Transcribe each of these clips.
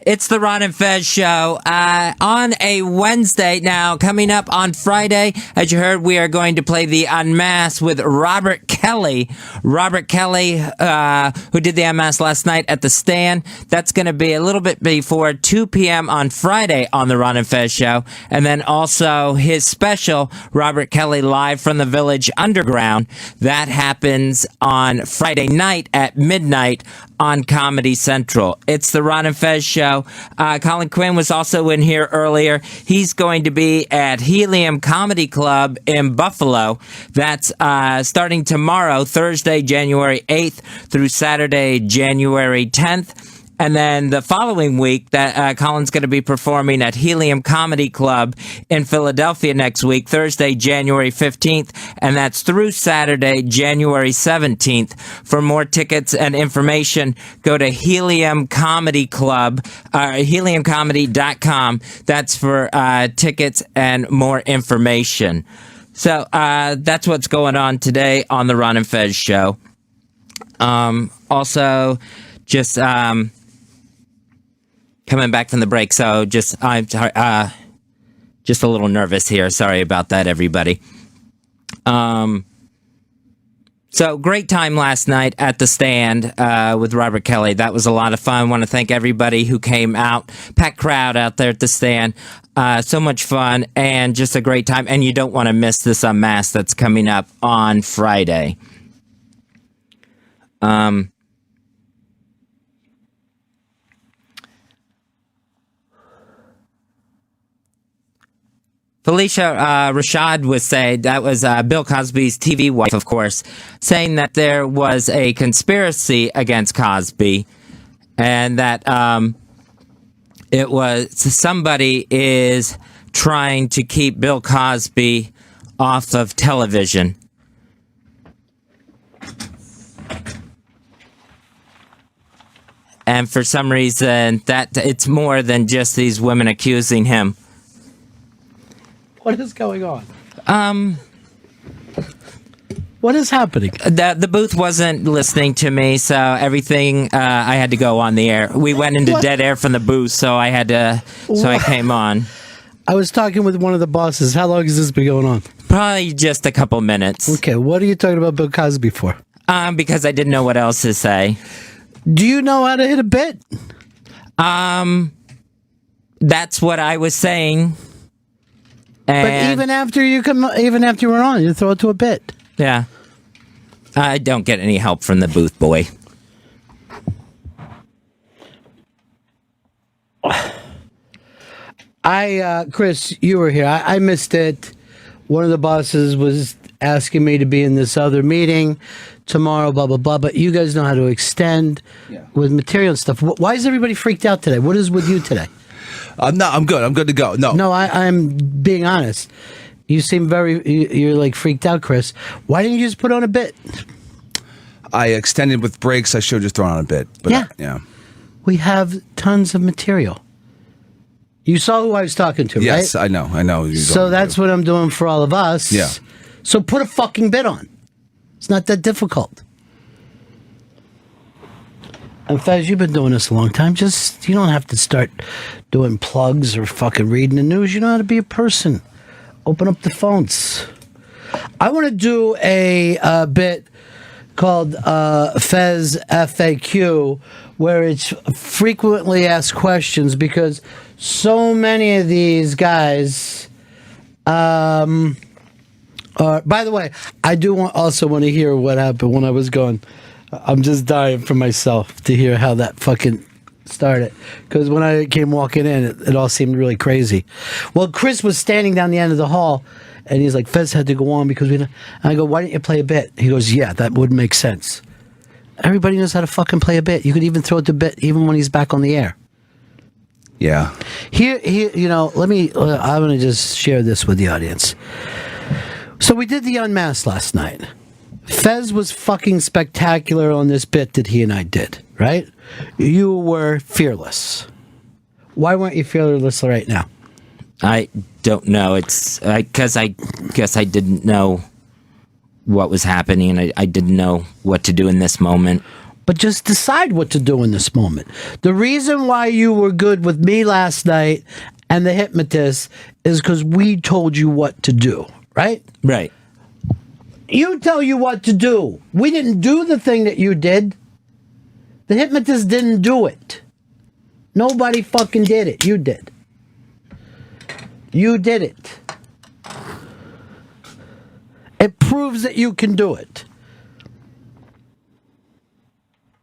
It's the Ron and Fez show on a Wednesday. Now, coming up on Friday, as you heard, we are going to play the Unmasked with Robert Kelly. Robert Kelly, who did the Unmasked last night at the Stand. That's going to be a little bit before 2 p.m. on Friday on the Ron and Fez show. And then also his special, Robert Kelly Live from the Village Underground. That happens on Friday night at midnight on Comedy Central. It's the Ron and Fez show. Colin Quinn was also in here earlier. He's going to be at Helium Comedy Club in Buffalo. That's starting tomorrow, Thursday, January 8th through Saturday, January 10th. And then the following week, that Colin's going to be performing at Helium Comedy Club in Philadelphia next week, Thursday, January 15th, and that's through Saturday, January 17th. For more tickets and information, go to Helium Comedy Club, heliumcomedy.com. That's for tickets and more information. So that's what's going on today on the Ron and Fez show. Also, just coming back from the break, so I'm just a little nervous here. Sorry about that, everybody. So great time last night at the Stand with Robert Kelly. That was a lot of fun. I want to thank everybody who came out. Packed crowd out there at the Stand. So much fun and just a great time. And you don't want to miss this Unmasked that's coming up on Friday. Felicia Rashad was saying, that was Bill Cosby's TV wife, of course, saying that there was a conspiracy against Cosby and that it was somebody is trying to keep Bill Cosby off of television. And for some reason, that it's more than just these women accusing him. What is going on? What is happening? The booth wasn't listening to me, so everything I had to go on the air. We went into dead air from the booth, so I had to. So I came on. I was talking with one of the bosses. How long has this been going on? Probably just a couple minutes. Okay, what are you talking about Bill Cosby for? Because I didn't know what else to say. Do you know how to hit a bit? That's what I was saying. But even after you were on, you throw it to a bit. Yeah. I don't get any help from the booth boy. Chris, you were here. I missed it. One of the bosses was asking me to be in this other meeting tomorrow, blah, blah, blah. But you guys know how to extend with material and stuff. Why is everybody freaked out today? What is with you today? No, I'm good. I'm good to go. No, I'm being honest. You seem you're like freaked out, Chris. Why didn't you just put on a bit? I extended with breaks. I should have just thrown on a bit. But yeah. We have tons of material. You saw who I was talking to, right? Yes, I know. So that's what I'm doing for all of us. Yeah. So put a fucking bit on. It's not that difficult. And Fez, you've been doing this a long time. You don't have to start doing plugs or fucking reading the news. You know how to be a person. Open up the phones. I want to do a bit called Fez FAQ, where it's frequently asked questions, because so many of these guys are... By the way, I do also want to hear what happened when I was gone. I'm just dying for myself to hear how that fucking started. Because when I came walking in, it all seemed really crazy. Well, Chris was standing down the end of the hall, and he's like, Fez had to go on because we... And I go, why didn't you play a bit? He goes, yeah, that would make sense. Everybody knows how to fucking play a bit. You could even throw it to bit even when he's back on the air. Yeah. Here, I'm going to just share this with the audience. So we did the Unmasked last night. Fez was fucking spectacular on this bit that he and I did, right? You were fearless. Why weren't you fearless right now? I don't know. It's because I guess I didn't know what was happening. I didn't know what to do in this moment. But just decide what to do in this moment. The reason why you were good with me last night and the hypnotist is because we told you what to do, right? Right. You tell you what to do. We didn't do the thing that you did. The hypnotist didn't do it. Nobody fucking did it. You did. You did it. It proves that you can do it.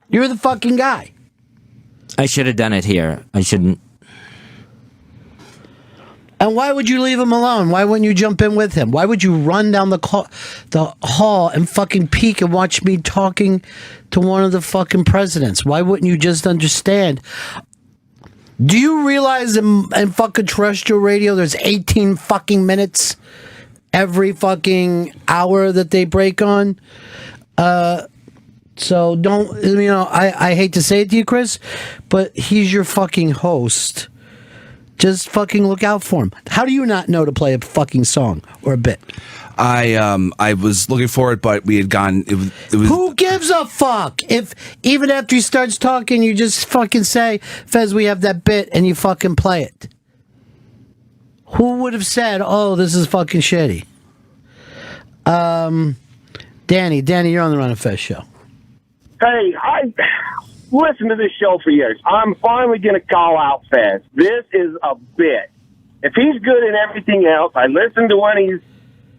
You're the fucking guy. I should have done it here. I shouldn't. And why would you leave him alone? Why wouldn't you jump in with him? Why would you run down the hall and fucking peek and watch me talking to one of the fucking presidents? Why wouldn't you just understand? Do you realize in fucking terrestrial radio there's 18 fucking minutes every fucking hour that they break on? So don't, I hate to say it to you, Chris, but he's your fucking host. Just fucking look out for him. How do you not know to play a fucking song or a bit? I was looking for it, but we had gone. It was. Who gives a fuck? If even after he starts talking, you just fucking say, "Fez, we have that bit," and you fucking play it. Who would have said, "Oh, this is fucking shitty"? Danny, you're on the Ron and Fez show. Hey, I listened to this show for years. I'm finally going to call out Fez. This is a bit. If he's good in everything else, I listened to when he's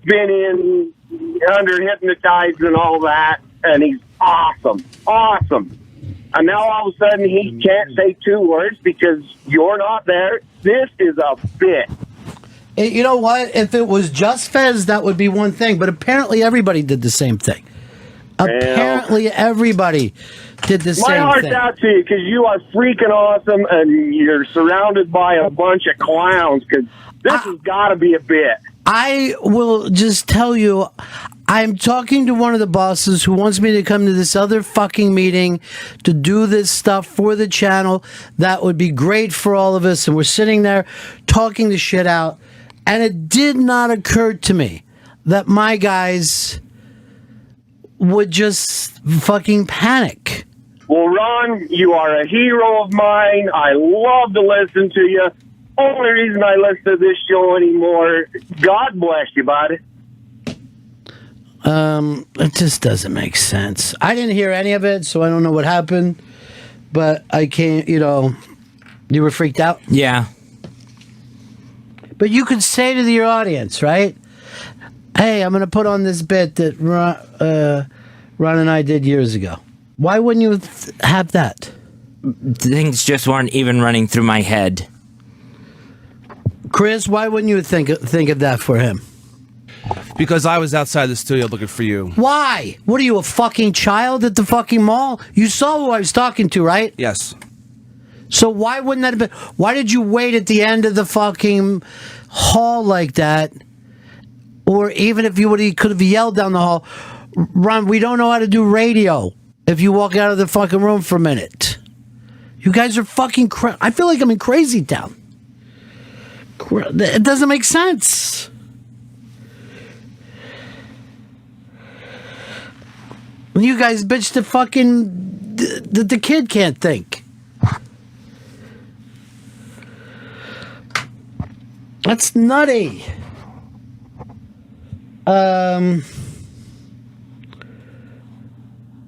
been in under hypnotized and all that, and he's awesome. And now all of a sudden he can't say 2 words because you're not there. This is a bit. You know what? If it was just Fez, that would be one thing. But apparently everybody did the same thing. Apparently everybody did the same thing. My heart's out to you because you are freaking awesome and you're surrounded by a bunch of clowns because this has got to be a bit. I will just tell you, I'm talking to one of the bosses who wants me to come to this other fucking meeting to do this stuff for the channel. That would be great for all of us. And we're sitting there talking the shit out. And it did not occur to me that my guys would just fucking panic. Well, Ron, you are a hero of mine. I love to listen to you. Only reason I listen to this show anymore, God bless you, buddy. It just doesn't make sense. I didn't hear any of it, so I don't know what happened. But I can't, you were freaked out? Yeah. But you could say to your audience, right? Hey, I'm going to put on this bit that Ron and I did years ago. Why wouldn't you have that? Things just weren't even running through my head. Chris, why wouldn't you think of that for him? Because I was outside the studio looking for you. Why? What are you, a fucking child at the fucking mall? You saw who I was talking to, right? Yes. So why wouldn't that have been... Why did you wait at the end of the fucking hall like that? Or even if he could have yelled down the hall, Ron, we don't know how to do radio if you walk out of the fucking room for a minute. You guys are fucking... I feel like I'm in Crazy Town. It doesn't make sense. You guys bitch the fucking... The kid can't think. That's nutty.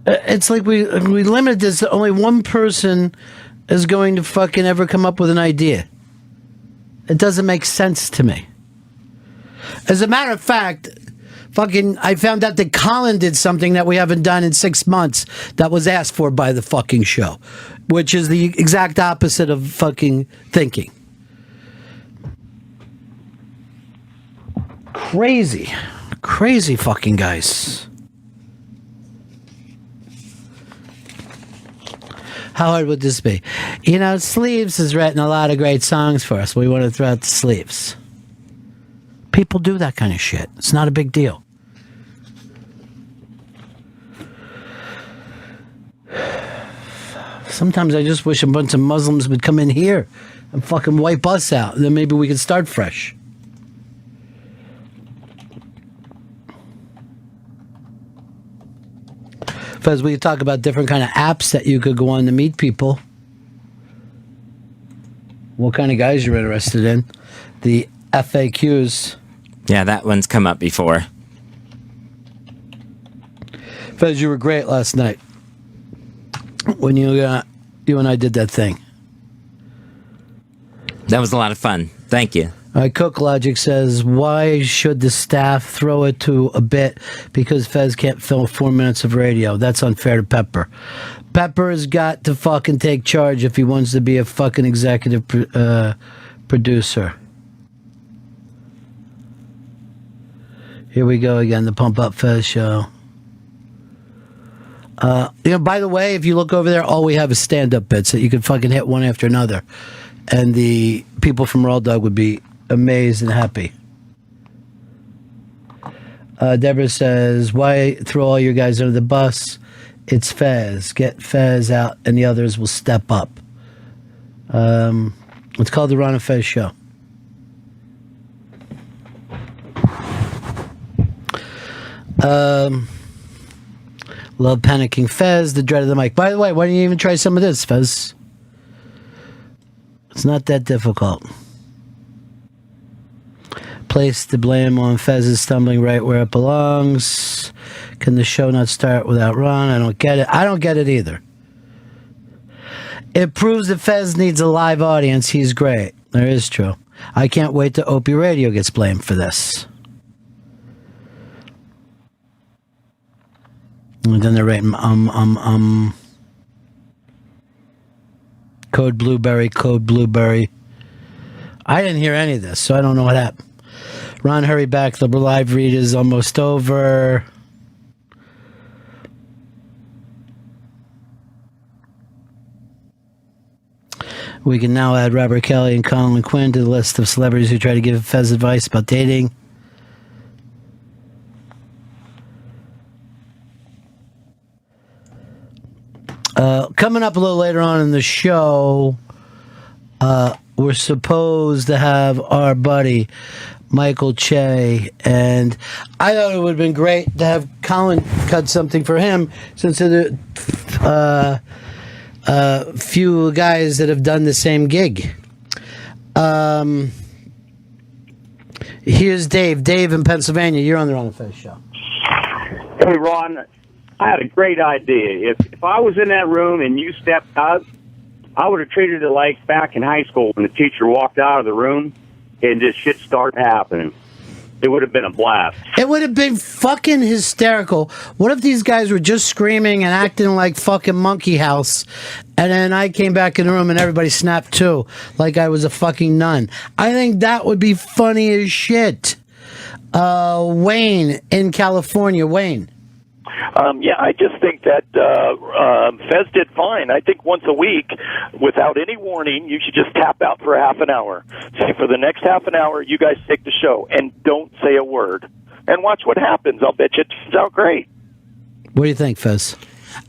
It's like we limit this to only one person is going to fucking ever come up with an idea. It doesn't make sense to me. As a matter of fact, I found out that Colin did something that we haven't done in 6 months that was asked for by the fucking show, which is the exact opposite of fucking thinking. Crazy fucking guys. How hard would this be? Sleeves has written a lot of great songs for us. We want to throw out the Sleeves. People do that kind of shit. It's not a big deal. Sometimes I just wish a bunch of Muslims would come in here and fucking wipe us out. Then maybe we could start fresh. Fez, we talk about different kind of apps that you could go on to meet people. What kind of guys you're interested in? The FAQs. Yeah, that one's come up before. Fez, you were great last night when you and I did that thing. That was a lot of fun. Thank you. All right, Cook Logic says, why should the staff throw it to a bit because Fez can't fill 4 minutes of radio? That's unfair to Pepper. Pepper's got to fucking take charge if he wants to be a fucking executive producer. Here we go again, the Pump Up Fez show. By the way, if you look over there, all we have is stand-up bits that you can fucking hit one after another. And the people from Raw Dog would be amazed and happy. Deborah says, why throw all your guys under the bus? It's Fez. Get Fez out and the others will step up. It's called the Ron and Fez Show. Love panicking Fez, the dread of the mic. By the way, why don't you even try some of this, Fez? It's not that difficult. Place the blame on Fez's stumbling right where it belongs. Can the show not start without Ron? I don't get it. I don't get it either. It proves that Fez needs a live audience. He's great. That is true. I can't wait till Opie Radio gets blamed for this. And then they're writing, Code Blueberry. I didn't hear any of this, so I don't know what happened. Ron, hurry back. The live read is almost over. We can now add Robert Kelly and Colin Quinn to the list of celebrities who try to give Fez advice about dating. Coming up a little later on in the show, we're supposed to have our buddy Michael Che, and I thought it would have been great to have Colin cut something for him, since there are few guys that have done the same gig. Here's Dave. Dave in Pennsylvania. You're on the Ron and Fez show. Hey, Ron. I had a great idea. If I was in that room and you stepped out, I would have treated it like back in high school when the teacher walked out of the room and just shit started happening. It would have been a blast. It would have been fucking hysterical. What if these guys were just screaming and acting like fucking Monkey House, and then I came back in the room and everybody snapped too, like I was a fucking nun? I think that would be funny as shit. Wayne in California. Wayne. Yeah, I just think that Fez did fine. I think once a week, without any warning, you should just tap out for a half an hour. Say, for the next half an hour, you guys take the show, and don't say a word. And watch what happens. I'll bet you it turns out great. What do you think, Fez?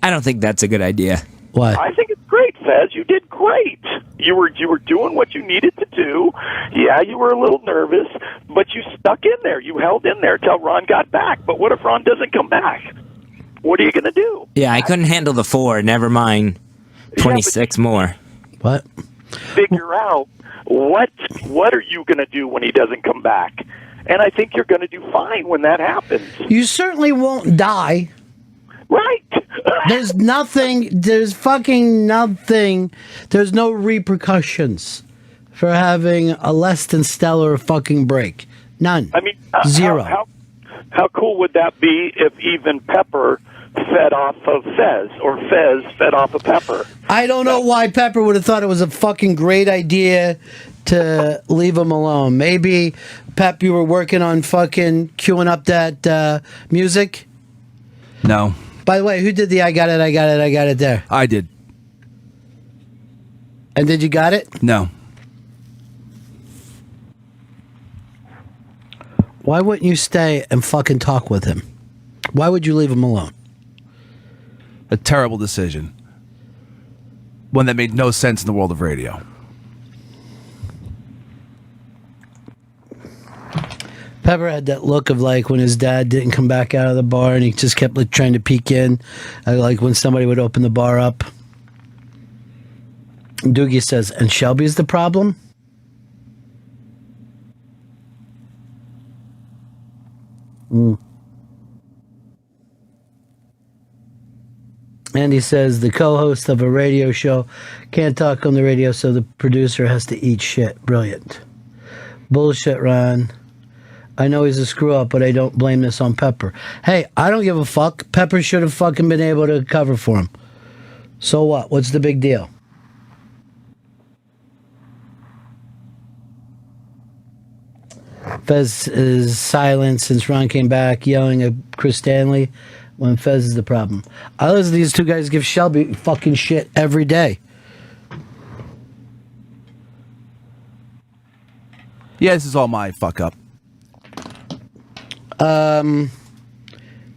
I don't think that's a good idea. Why? I think it's great, Fez. You did great. You were doing what you needed to do. Yeah, you were a little nervous, but you stuck in there. You held in there till Ron got back. But what if Ron doesn't come back? What are you going to do? Yeah, I couldn't handle the 4. Never mind 26 more. What? Figure out what are you going to do when he doesn't come back? And I think you're going to do fine when that happens. You certainly won't die. Right. There's nothing. There's fucking nothing. There's no repercussions for having a less than stellar fucking break. None. I mean, zero. How cool would that be if even Pepper fed off of Fez, or Fez fed off of Pepper? I don't know why Pepper would have thought it was a fucking great idea to leave him alone. Maybe, Pep, you were working on fucking queuing up that music? No. By the way, who did the I got it there? I did. And did you got it? No. Why wouldn't you stay and fucking talk with him? Why would you leave him alone? A terrible decision. One that made no sense in the world of radio. Pepper had that look of like when his dad didn't come back out of the bar and he just kept like trying to peek in, like when somebody would open the bar up. Doogie says, and Shelby's the problem? Andy says the co-host of a radio show can't talk on the radio, so the producer has to eat shit. Brilliant. Bullshit, Ron. I know he's a screw up, but I don't blame this on Pepper. Hey, I don't give a fuck. Pepper should have fucking been able to cover for him. So what? What's the big deal? Fez is silent since Ron came back, yelling at Chris Stanley when Fez is the problem. I listen to these two guys give Shelby fucking shit every day. Yeah, this is all my fuck up.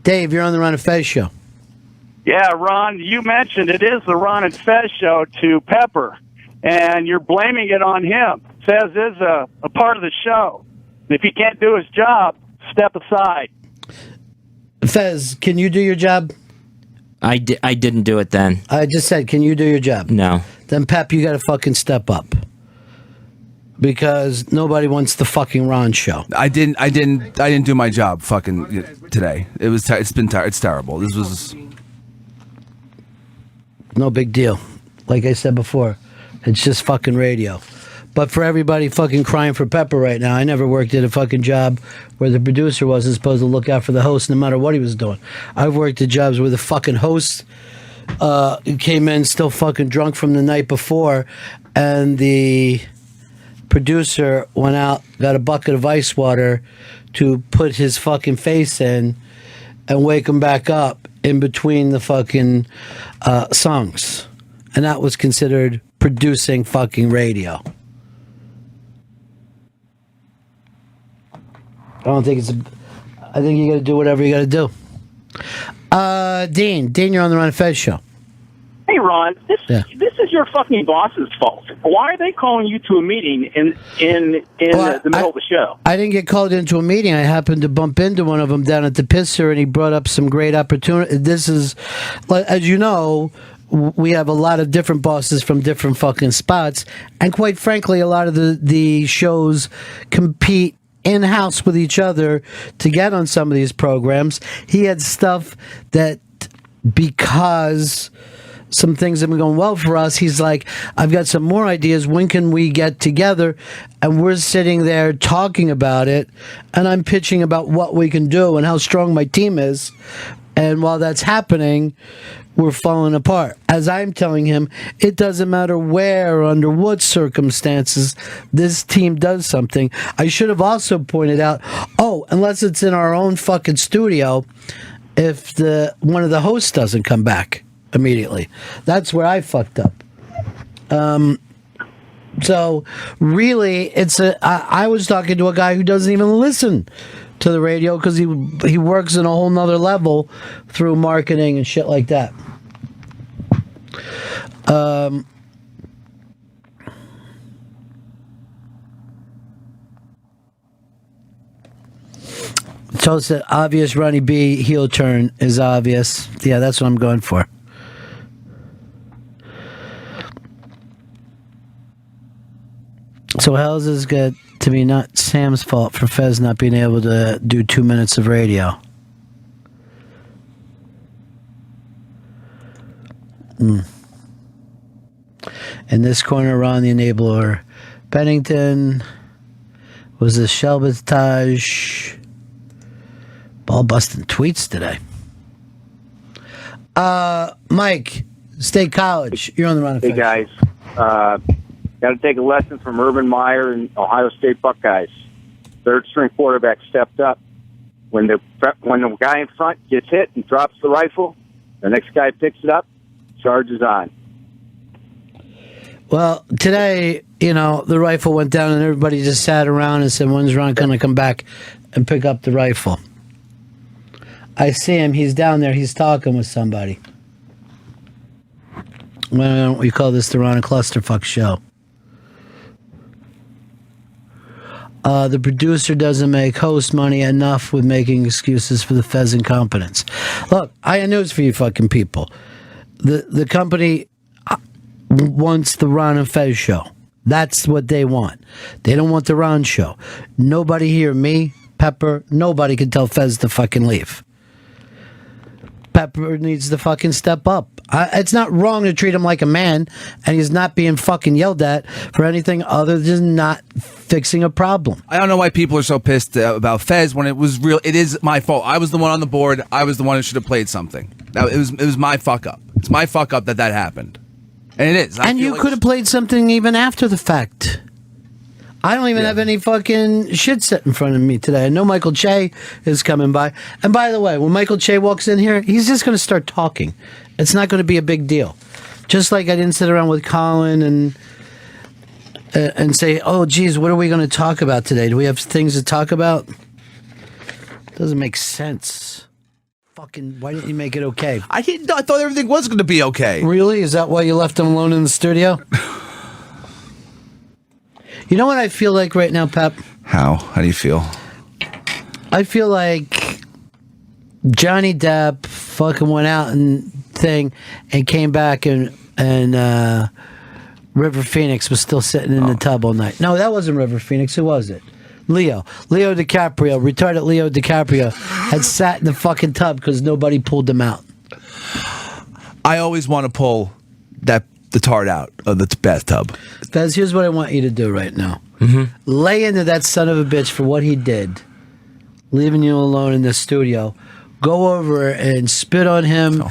Dave, you're on the Ron and Fez show. Yeah, Ron, you mentioned it is the Ron and Fez show to Pepper, and you're blaming it on him. Fez is a part of the show. If he can't do his job, step aside. Fez, can you do your job? I didn't do it then. I just said, can you do your job? No. Then, Pep, you got to fucking step up. Because nobody wants the fucking Ron show. I didn't do my job fucking today. It's terrible. This was no big deal. Like I said before, it's just fucking radio. But for everybody fucking crying for Pepper right now, I never worked at a fucking job where the producer wasn't supposed to look out for the host no matter what he was doing. I've worked at jobs where the fucking host came in still fucking drunk from the night before, and the producer went out, got a bucket of ice water to put his fucking face in and wake him back up in between the fucking songs. And that was considered producing fucking radio. I think you got to do whatever you got to do. Dean, you're on the Ron and Fez show. Hey, Ron, this is your fucking boss's fault. Why are they calling you to a meeting in the middle of the show? I didn't get called into a meeting. I happened to bump into one of them down at the Pisser, and he brought up some great opportunity. This is, as you know, we have a lot of different bosses from different fucking spots, and quite frankly, a lot of the shows compete in-house with each other to get on some of these programs. He had stuff that, because some things have been going well for us, he's like, I've got some more ideas. When can we get together? And we're sitting there talking about it, and I'm pitching about what we can do and how strong my team is. And while that's happening, we're falling apart. As I'm telling him, it doesn't matter where, under what circumstances, this team does something. I should have also pointed out, unless it's in our own fucking studio, if one of the hosts doesn't come back immediately. That's where I fucked up. So really, I was talking to a guy who doesn't even listen to the radio because he works in a whole nother level through marketing and shit like that. So it's the obvious Ronnie B heel turn is obvious. Yeah, that's what I'm going for. So how's this get to be not Sam's fault for Fez not being able to do 2 minutes of radio? In this corner, Ron the Enabler. Bennington was the Shelby-tage. Ball busting tweets today. Mike, State College. You're on the run. Hey, guys. Got to take a lesson from Urban Meyer and Ohio State Buckeyes. Third string quarterback stepped up. When the guy in front gets hit and drops the rifle, the next guy picks it up, charges on. Well, today, the rifle went down and everybody just sat around and said, when's Ron going to come back and pick up the rifle? I see him. He's down there. He's talking with somebody. Why don't we call this the Ron and Clusterfuck show? The producer doesn't make host money enough with making excuses for the Fez incompetence. Look, I have news for you fucking people. The company wants the Ron and Fez show. That's what they want. They don't want the Ron show. Nobody here, me, Pepper, nobody can tell Fez to fucking leave. Pepper needs to fucking step up. It's not wrong to treat him like a man, and he's not being fucking yelled at for anything other than not fixing a problem. I don't know why people are so pissed about Fez when it was real. It is my fault. I was the one on the board. I was the one who should have played something. It was my fuck up. It's my fuck up that happened. And it is. And you could have played something even after the fact. I don't even have any fucking shit set in front of me today. I know Michael Che is coming by. And by the way, when Michael Che walks in here, he's just going to start talking. It's not going to be a big deal. Just like I didn't sit around with Colin and say, oh, geez, what are we going to talk about today? Do we have things to talk about? Doesn't make sense. Fucking, why didn't you make it okay? I thought everything was going to be okay. Really? Is that why you left him alone in the studio? You know what I feel like right now, Pep? How? How do you feel? I feel like Johnny Depp fucking went out and came back and River Phoenix was still sitting in the tub all night. No, that wasn't River Phoenix. Who was it? Leo DiCaprio, retarded Leo DiCaprio, had sat in the fucking tub because nobody pulled him out. I always want to pull the tart out of the bathtub. Fez, here's what I want you to do right now. Lay into that son of a bitch for what he did, leaving you alone in the studio. Go over and spit on him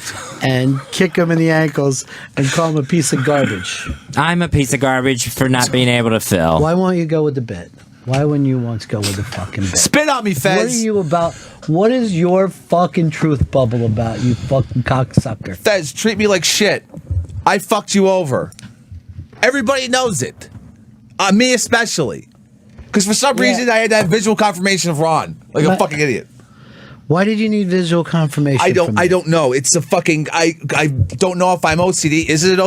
and kick him in the ankles and call him a piece of garbage. I'm a piece of garbage for not being able to fill. Why won't you go with the bit? Why wouldn't you once go with the fucking bit? Spit on me, Fez. What are you about? What is your fucking truth bubble about, you fucking cocksucker? Fez, treat me like shit. I fucked you over. Everybody knows it. Me especially. Because for some reason I had that visual confirmation of Ron. Like a fucking idiot. Why did you need visual confirmation? I don't know. It's a fucking. I don't know if I'm OCD. Is it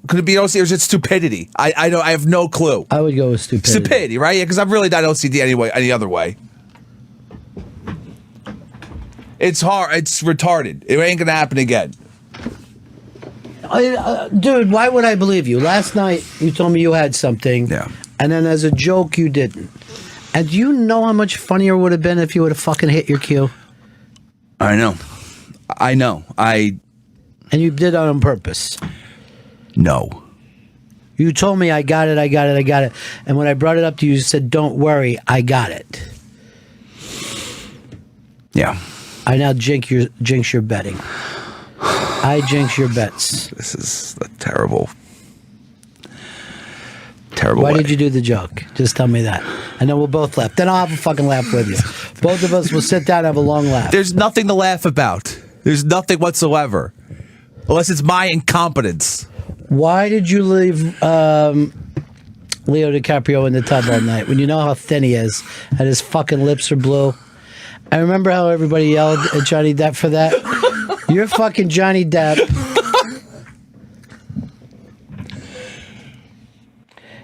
could it be OCD or is it stupidity? I don't. I have no clue. I would go with stupidity. Stupidity, right? Yeah, because I'm really not OCD anyway. Any other way. It's hard. It's retarded. It ain't gonna happen again. Dude, why would I believe you? Last night you told me you had something. Yeah. And then as a joke you didn't. And do you know how much funnier it would have been if you would have fucking hit your cue? I know. And you did it on purpose. No. You told me I got it. And when I brought it up to you, you said, don't worry, I got it. Yeah. I now jinx your betting. I jinx your bets. This is a terrible Why way. did you do the joke? Just tell me that. And then we'll both laugh. Then I'll have a fucking laugh with you. Both of us will sit down and have a long laugh. There's nothing to laugh about. There's nothing whatsoever. Unless it's my incompetence. Why did you leave Leo DiCaprio in the tub all night when you know how thin he is and his fucking lips are blue? I remember how everybody yelled at Johnny Depp for that. You're fucking Johnny Depp.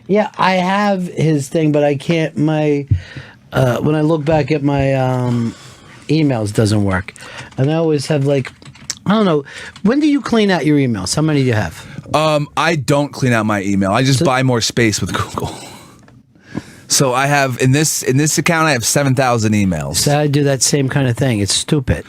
Yeah, I have his thing, but I can't. When I look back at my emails, doesn't work, and I always have I don't know. When do you clean out your emails? How many do you have? I don't clean out my email. I just buy more space with Google. So I have in this account I have 7,000 emails. So I do that same kind of thing. It's stupid.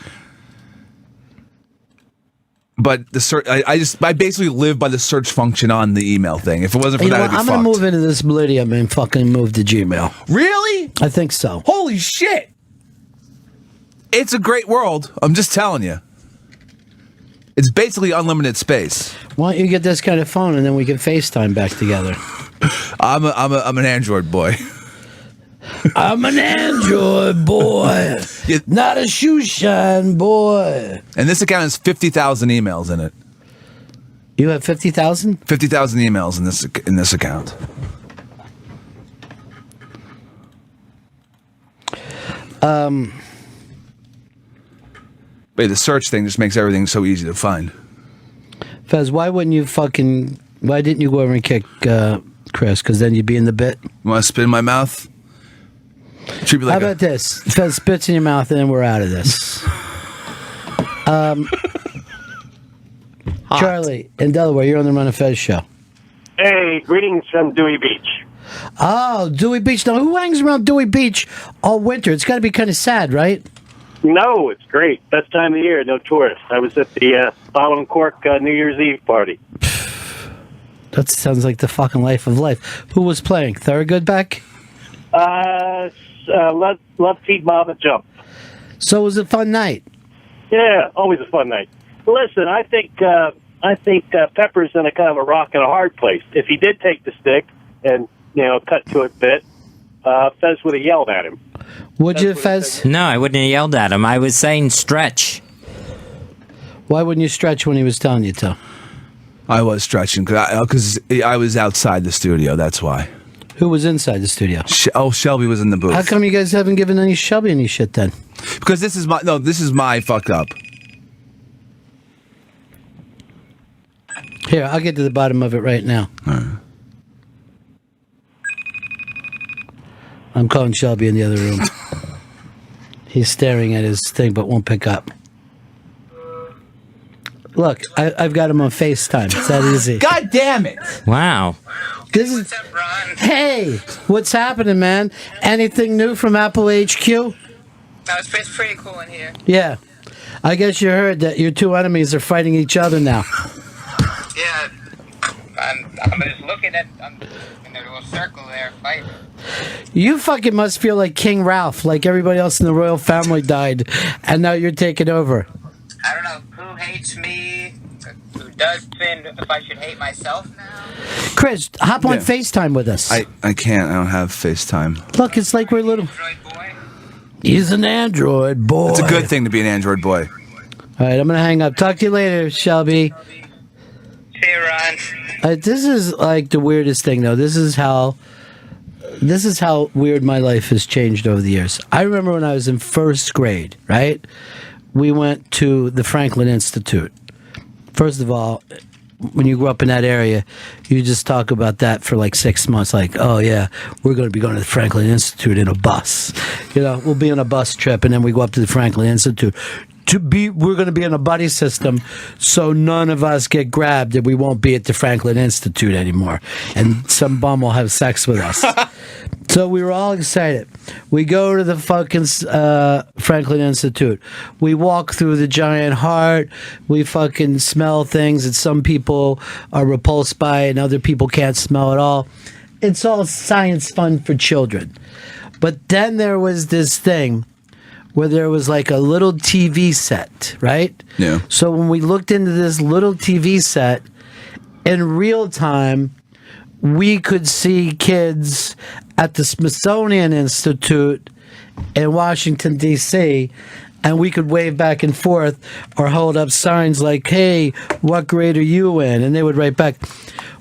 But the search, I basically live by the search function on the email thing. If it wasn't for that, I'd be I'm fucked. gonna move into this Millennium and fucking move to Gmail. Really? I think so. Holy shit! It's a great world. I'm just telling you. It's basically unlimited space. Why don't you get this kind of phone and then we can FaceTime back together? I'm an Android boy. I'm an Android boy, not a shoe shine boy. And this account has 50,000 emails in it. You have 50,000? 50,000 emails in this account. But the search thing just makes everything so easy to find. Fez, why didn't you go over and kick Chris? Because then you'd be in the bit. You want to spit in my mouth? Treat me like How about this? Fez, spits in your mouth, and then we're out of this. Charlie, in Delaware, you're on the Run of Fez show. Hey, greetings from Dewey Beach. Oh, Dewey Beach. Now, who hangs around Dewey Beach all winter? It's got to be kind of sad, right? No, it's great. Best time of the year, no tourists. I was at the Bottle and Cork New Year's Eve party. That sounds like the fucking life of life. Who was playing? Thorogood back? Love Feed Mob and Jump. So it was a fun night. Yeah, always a fun night. Listen, I think Pepper's in a kind of a rock and a hard place. If he did take the stick and cut to it a bit, Fez would have yelled at him. Would you, Fez? No, I wouldn't have yelled at him. I was saying stretch. Why wouldn't you stretch when he was telling you to? I was stretching because I was outside the studio. That's why. Who was inside the studio? Shelby was in the booth. How come you guys haven't given any Shelby any shit then? Because this is my fuck up. Here, I'll get to the bottom of it right now. All right. I'm calling Shelby in the other room. He's staring at his thing but won't pick up. Look, I've got him on FaceTime. It's that easy. God damn it! Wow. This is. What's up, Ron? Hey, what's happening, man? Anything new from Apple HQ? It's pretty cool in here. Yeah. I guess you heard that your two enemies are fighting each other now. Yeah. I'm just looking at in the little circle there fighting. You fucking must feel like King Ralph, like everybody else in the royal family died, and now you're taking over. I don't know who hates me, who does Finn, if I should hate myself now. Chris, hop on FaceTime with us. I can't. I don't have FaceTime. Look, it's like we're little. Android boy. He's an Android boy. It's a good thing to be an Android boy. All right, I'm going to hang up. Talk to you later, Shelby. See you, Ron. This is like the weirdest thing, though. This is how weird my life has changed over the years. I remember when I was in first grade, right? We went to the Franklin Institute. First of all, when you grew up in that area, you just talk about that for like 6 months. Like, oh yeah, we're going to be going to the Franklin Institute in a bus. We'll be on a bus trip, and then we go up to the Franklin Institute. We're going to be in a buddy system, so none of us get grabbed, and we won't be at the Franklin Institute anymore. And some bum will have sex with us. So we were all excited. We go to the fucking Franklin Institute. We walk through the giant heart. We fucking smell things that some people are repulsed by and other people can't smell at all. It's all science fun for children. But then there was this thing where there was like a little TV set, right? Yeah. So when we looked into this little TV set, in real time, we could see kids at the Smithsonian Institute in Washington, D.C., and we could wave back and forth or hold up signs like, hey, what grade are you in? And they would write back.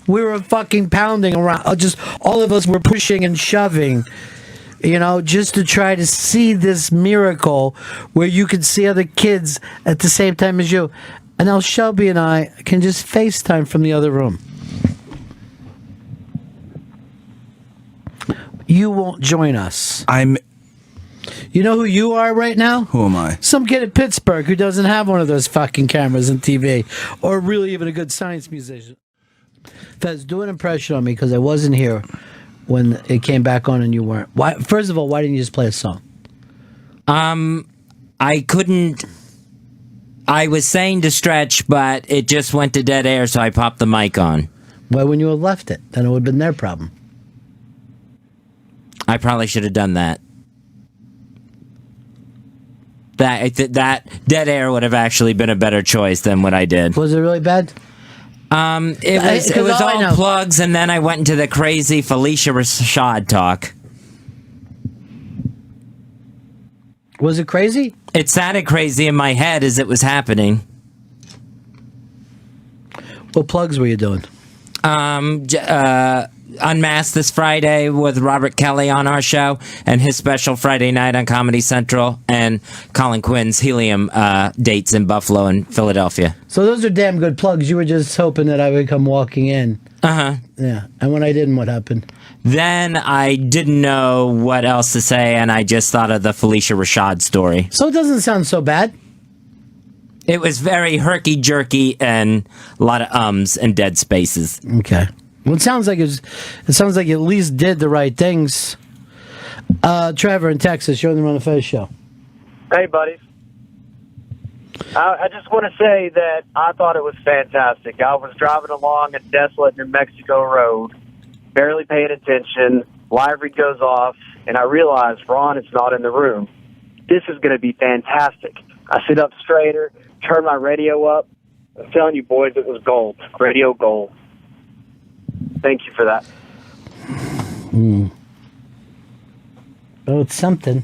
We were fucking pounding around. Just all of us were pushing and shoving, just to try to see this miracle where you could see other kids at the same time as you. And now Shelby and I can just FaceTime from the other room. You won't join us. You know who you are right now? Who am I? Some kid at Pittsburgh who doesn't have one of those fucking cameras and TV, or really even a good science musician. Fez, do an impression on me because I wasn't here when it came back on and you weren't. Why? First of all, why didn't you just play a song? I couldn't. I was saying to stretch, but it just went to dead air, so I popped the mic on. Why wouldn't you have left it? Then it would have been their problem. I probably should have done that. That dead air would have actually been a better choice than what I did. Was it really bad? It was all plugs, and then I went into the crazy Felicia Rashad talk. Was it crazy? It sounded crazy in my head as it was happening. What plugs were you doing? Unmasked this Friday with Robert Kelly on our show, and his special Friday night on Comedy Central, and Colin Quinn's Helium dates in Buffalo and Philadelphia. So those are damn good plugs. You were just hoping that I would come walking in. Uh-huh. Yeah. And when I didn't, what happened? Then I didn't know what else to say, and I just thought of the Felicia Rashad story. So it doesn't sound so bad. It was very herky-jerky and a lot of ums and dead spaces. Okay. Well, it sounds like you at least did the right things. Trevor in Texas, you're on the Run of Fez show. Hey, buddies. I just want to say that I thought it was fantastic. I was driving along a desolate New Mexico road, barely paying attention. Live read goes off, and I realized Ron is not in the room. This is going to be fantastic. I sit up straighter, turn my radio up. I'm telling you, boys, it was gold. Radio gold. Thank you for that. Oh, it's something.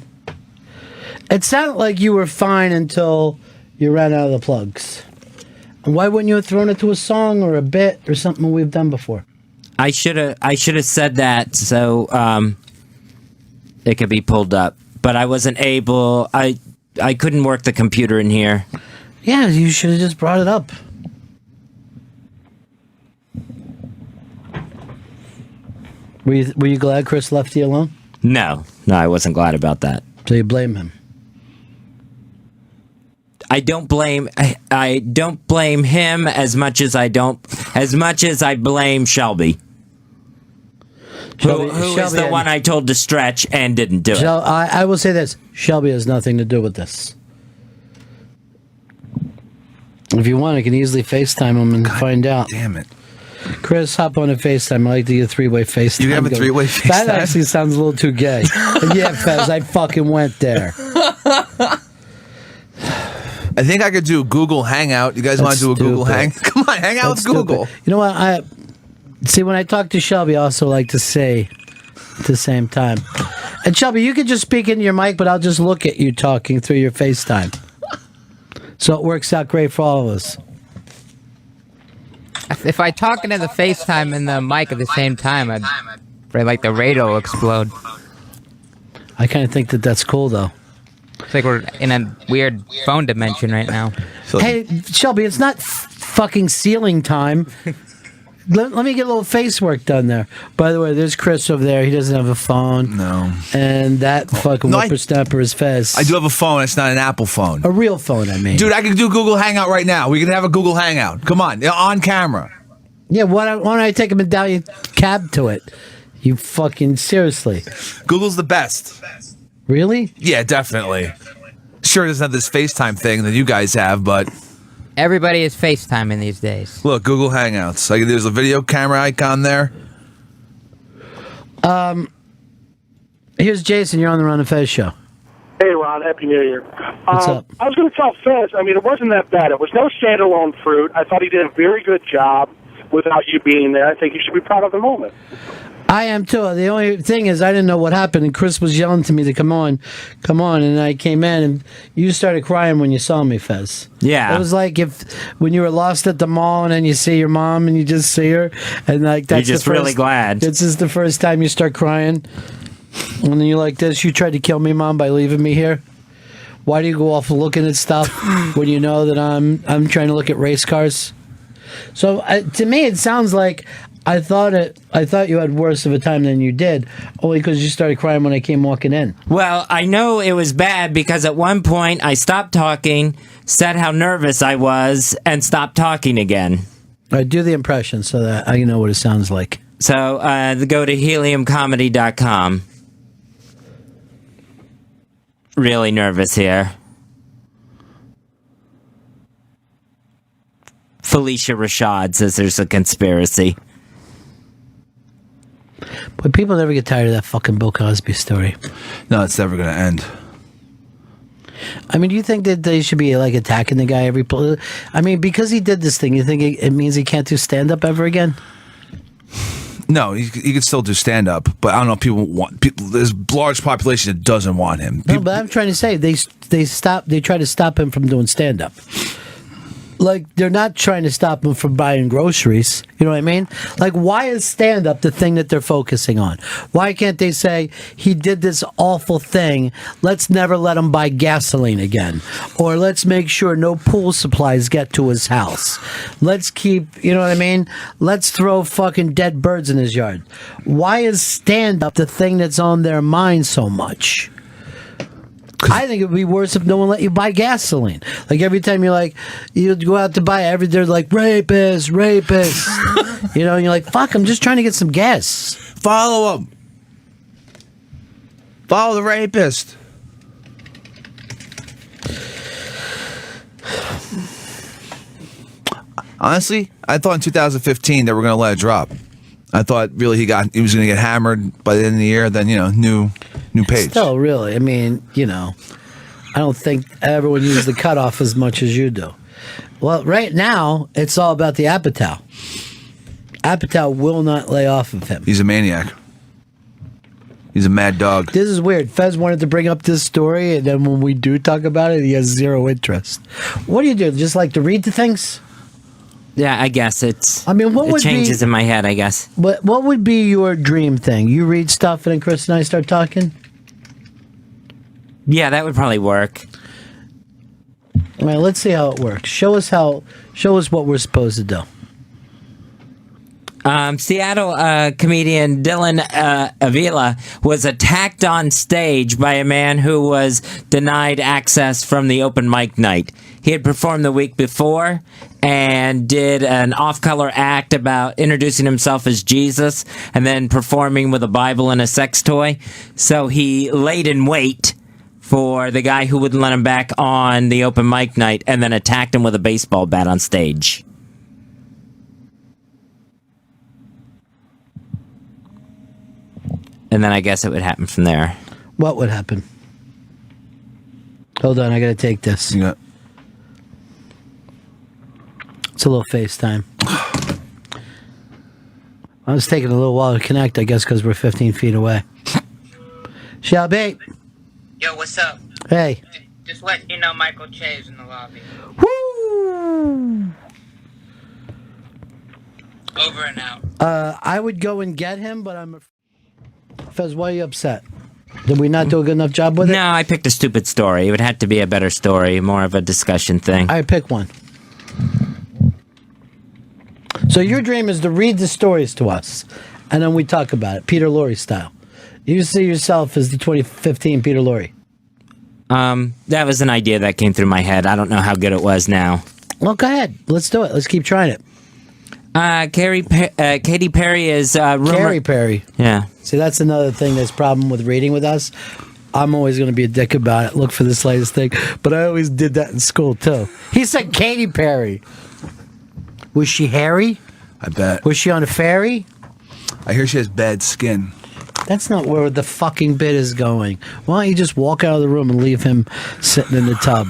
It sounded like you were fine until you ran out of the plugs. And why wouldn't you have thrown it to a song or a bit or something we've done before? I should have said that so it could be pulled up, but I wasn't able. I couldn't work the computer in here. Yeah, you should have just brought it up. Were you glad Chris left you alone? No, I wasn't glad about that. So you blame him? I don't blame him as much as I blame Shelby. Who is the one I told to stretch and didn't do it? I will say this. Shelby has nothing to do with this. If you want, I can easily FaceTime him and find out. Damn it. Chris, hop on a FaceTime. I like to do a three-way FaceTime. You have a three-way FaceTime? That actually sounds a little too gay. Yeah, Fez, I fucking went there. I think I could do Google Hangout. You guys want to do a Google Hang? Come on, hang out with Google. You know what? See, when I talk to Shelby, I also like to say at the same time. And Shelby, you can just speak into your mic, but I'll just look at you talking through your FaceTime. So it works out great for all of us. If I talk into the FaceTime and the mic at the same time, I'd like the radio will explode. I kind of think that that's cool, though. It's like we're in a weird phone dimension right now. Hey, Shelby, it's not fucking ceiling time. Let me get a little face work done there. By the way, there's Chris over there. He doesn't have a phone. No. And that fucking whippersnapper is Fez. I do have a phone. It's not an Apple phone. A real phone, I mean. Dude, I can do Google Hangout right now. We can have a Google Hangout. Come on, on camera. Yeah, why don't I take a medallion cab to it? You fucking seriously. Google's the best. Really? Yeah, definitely. Sure, it doesn't have this FaceTime thing that you guys have, but... Everybody is FaceTiming these days. Look, Google Hangouts. There's a video camera icon there. Here's Jason. You're on the Ron and Fez show. Hey, Ron. Happy New Year. What's up? I was going to tell Fez, it wasn't that bad. It was no standalone fruit. I thought he did a very good job without you being there. I think you should be proud of the moment. I am too. The only thing is I didn't know what happened, and Chris was yelling to me to come on, and I came in, and you started crying when you saw me, Fez. Yeah. It was like when you were lost at the mall, and then you see your mom, and you just see her, and that's you're just really glad. This is the first time you start crying, and then you're like this. You tried to kill me, Mom, by leaving me here. Why do you go off looking at stuff when you know that I'm trying to look at race cars? So to me, it sounds like. I thought you had worse of a time than you did, only because you started crying when I came walking in. Well, I know it was bad because at one point I stopped talking, said how nervous I was, and stopped talking again. All right, do the impression so that I know what it sounds like. So go to heliumcomedy.com. Really nervous here. Felicia Rashad says there's a conspiracy. But people never get tired of that fucking Bill Cosby story. No, it's never going to end. Do you think that they should be attacking the guy every? Because he did this thing, you think it means he can't do stand up ever again? No, he can still do stand up, but I don't know if people. There's a large population that doesn't want him. No, but I'm trying to say they try to stop him from doing stand up. Like, they're not trying to stop him from buying groceries. You know what I mean? Like, why is stand-up the thing that they're focusing on? Why can't they say, he did this awful thing, let's never let him buy gasoline again? Or let's make sure no pool supplies get to his house. Let's keep, you know what I mean? Let's throw fucking dead birds in his yard. Why is stand-up the thing that's on their mind so much? I think it would be worse if no one let you buy gasoline. Like every time you go out to buy it, they're like, rapist. You know, and you're like, fuck, I'm just trying to get some gas. Follow him. Follow the rapist. Honestly, I thought in 2015 they were going to let it drop. I thought really he was going to get hammered by the end of the year. Then new page. Still, really, I mean, I don't think everyone uses the cutoff as much as you do. Well, right now it's all about the Apatow. Apatow will not lay off of him. He's a maniac. He's a mad dog. This is weird. Fez wanted to bring up this story, and then when we do talk about it, he has zero interest. What do you do? Just like to read the things? Yeah, I guess it's. I mean, what it would changes in my head, I guess. What would be your dream thing? You read stuff, and then Chris and I start talking. Yeah, that would probably work. All right, let's see how it works. Show us what we're supposed to do. Seattle comedian Dylan Avila was attacked on stage by a man who was denied access from the open mic night. He had performed the week before and did an off-color act about introducing himself as Jesus and then performing with a Bible and a sex toy. So he laid in wait for the guy who wouldn't let him back on the open mic night and then attacked him with a baseball bat on stage. And then I guess it would happen from there. What would happen? Hold on, I gotta take this. Yeah. It's a little FaceTime. I was taking a little while to connect, I guess, because we're 15 feet away. Shelby. Yo, what's up? Hey. Just letting you know Michael Che is in the lobby. Woo! Over and out. I would go and get him, but I'm... Fez, why are you upset? Did we not do a good enough job with it? No, I picked a stupid story. It would have to be a better story, more of a discussion thing. I pick one. So your dream is to read the stories to us, and then we talk about it, Peter Lorre style. You see yourself as the 2015 Peter Lorre. That was an idea that came through my head. I don't know how good it was now. Well, go ahead. Let's do it. Let's keep trying it. Katy Perry is Katy Perry. Yeah. See, that's another thing that's problem with reading with us. I'm always going to be a dick about it. Look for this latest thing. But I always did that in school, too. He said Katy Perry. Was she hairy? I bet. Was she on a ferry? I hear she has bad skin. That's not where the fucking bit is going. Why don't you just walk out of the room and leave him sitting in the tub?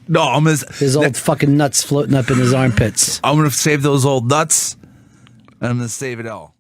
No, his old fucking nuts floating up in his armpits. I'm gonna save those old nuts, and I'm gonna save it all.